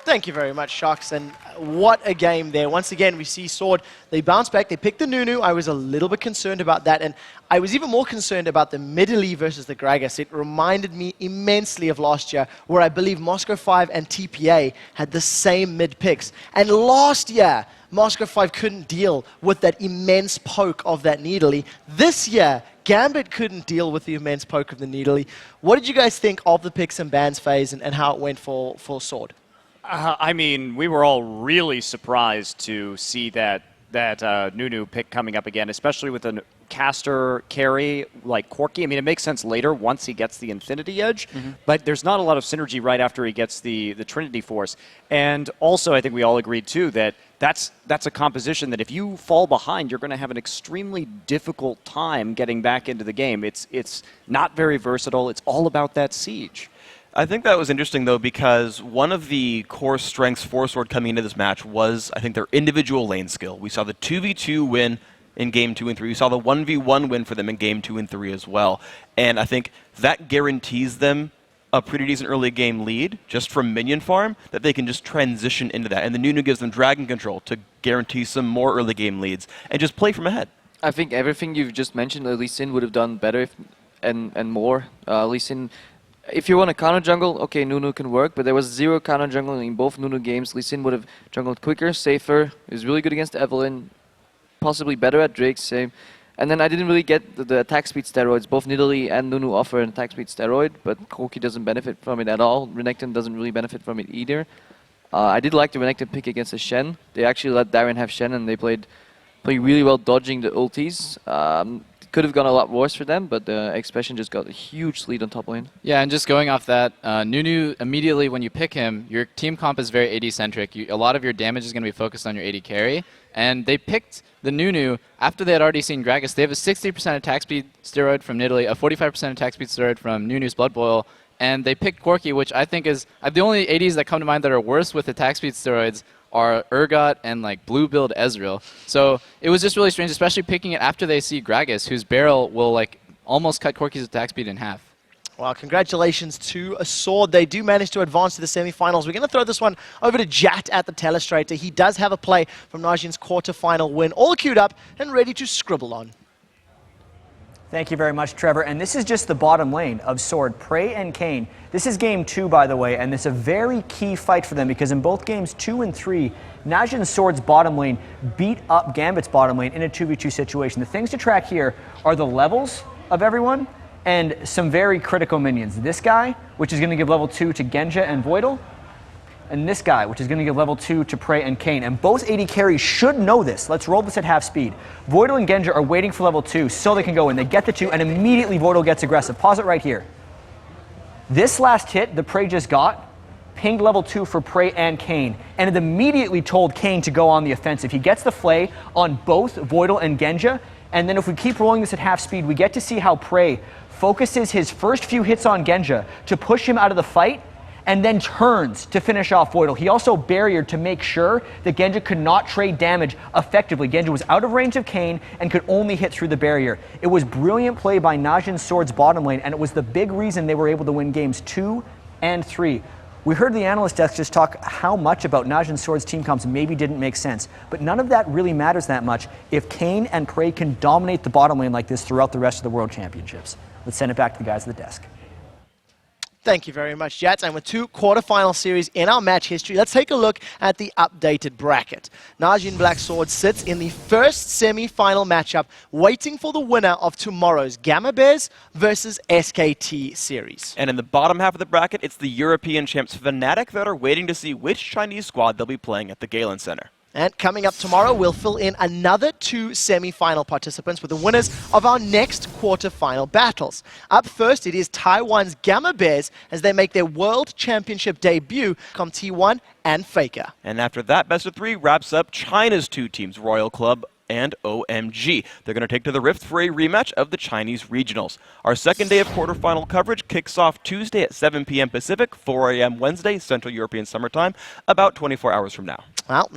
Thank you very much, Sharks, and what a game there. Once again, we see Sword, they bounce back, they pick the Nunu. I was a little bit concerned about that, and I was even more concerned about the Middle versus the Gragas. It reminded me immensely of last year, where I believe Moscow 5 and TPA had the same mid picks. And last year, Moscow 5 couldn't deal with that immense poke of that Needly. This year, Gambit couldn't deal with the immense poke of the Needly. What did you guys think of the picks and bans phase and how it went for Sword? I mean, we were all really surprised to see that Nunu pick coming up again, especially with a caster carry like Corki. I mean, it makes sense later once he gets the Infinity Edge, but there's not a lot of synergy right after he gets the Trinity Force. And also, I think we all agreed too that that's a composition that if you fall behind, you're going to have an extremely difficult time getting back into the game. It's not very versatile. It's all about that siege. I think that was interesting, though, because one of the core strengths for Sword coming into this match was, I think, their individual lane skill. We saw the 2v2 win in Game 2 and 3. We saw the 1v1 win for them in Game 2 and 3 as well. And I think that guarantees them a pretty decent early game lead, just from minion farm, that they can just transition into that. And the Nunu gives them Dragon Control to guarantee some more early game leads, and just play from ahead. I think everything you've just mentioned, Lee Sin would have done better and more. Lee Sin... If you want a counter jungle, okay, Nunu can work, but there was zero counter jungle in both Nunu games. Lee Sin would have jungled quicker, safer. He was really good against Evelynn, possibly better at Drake, same. And then I didn't really get the attack speed steroids. Both Nidalee and Nunu offer an attack speed steroid, but Corki doesn't benefit from it at all. Renekton doesn't really benefit from it either. I did like the Renekton pick against the Shen. They actually let Darren have Shen, and they played really well dodging the ultis. Could have gone a lot worse for them, but the Expression just got a huge lead on top lane. Yeah, and just going off that, Nunu, immediately when you pick him, your team comp is very AD-centric. A lot of your damage is going to be focused on your AD carry. And they picked the Nunu after they had already seen Gragas. They have a 60% attack speed steroid from Nidalee, a 45% attack speed steroid from Nunu's Blood Boil, and they picked Corki, which I think is the only ADs that come to mind that are worse with attack speed steroids are Urgot and like blue build Ezreal. So it was just really strange, especially picking it after they see Gragas, whose barrel will like almost cut Corki's attack speed in half. Well, congratulations to Sword. They do manage to advance to the semi-finals. We're going to throw this one over to Jat at the telestrator. He does have a play from Najin's quarterfinal win, all queued up and ready to scribble on. Thank you very much, Trevor. And this is just the bottom lane of Sword, Prey and Kayn. This is game 2, by the way, and it's a very key fight for them because in both games 2 and 3, Najin and Sword's bottom lane beat up Gambit's bottom lane in a 2v2 situation. The things to track here are the levels of everyone and some very critical minions. This guy, which is going to give level 2 to Genja and Voidal, and this guy, which is going to give level 2 to Prey and Kayn. And both AD carries should know this. Let's roll this at half speed. Voidal and Genja are waiting for level 2 so they can go in. They get the 2, and immediately Voidal gets aggressive. Pause it right here. This last hit the Prey just got pinged level 2 for Prey and Kayn, and it immediately told Kayn to go on the offensive. He gets the flay on both Voidal and Genja, and then if we keep rolling this at half speed, we get to see how Prey focuses his first few hits on Genja to push him out of the fight, and then turns to finish off Voidal. He also barriered to make sure that Genja could not trade damage effectively. Genja was out of range of Kayn and could only hit through the barrier. It was brilliant play by Najin Sword's bottom lane, and it was the big reason they were able to win games 2 and 3. We heard the analyst desk just talk how much about Najin Sword's team comps maybe didn't make sense, but none of that really matters that much if Kayn and Prey can dominate the bottom lane like this throughout the rest of the World Championships. Let's send it back to the guys at the desk. Thank you very much, Jats. And with 2 quarterfinal series in our match history, let's take a look at the updated bracket. Najin Black Sword sits in the first semi-final matchup, waiting for the winner of tomorrow's Gamma Bears versus SKT series. And in the bottom half of the bracket, it's the European champs Fnatic that are waiting to see which Chinese squad they'll be playing at the Galen Center. And coming up tomorrow, we'll fill in another 2 semi-final participants with the winners of our next quarter-final battles. Up first, it is Taiwan's Gamma Bears as they make their World Championship debut from T1 and Faker. And after that, best of 3 wraps up China's 2 teams, Royal Club and OMG. They're going to take to the Rift for a rematch of the Chinese regionals. Our second day of quarterfinal coverage kicks off Tuesday at 7 p.m. Pacific, 4 a.m. Wednesday, Central European Summer Time, about 24 hours from now. Well,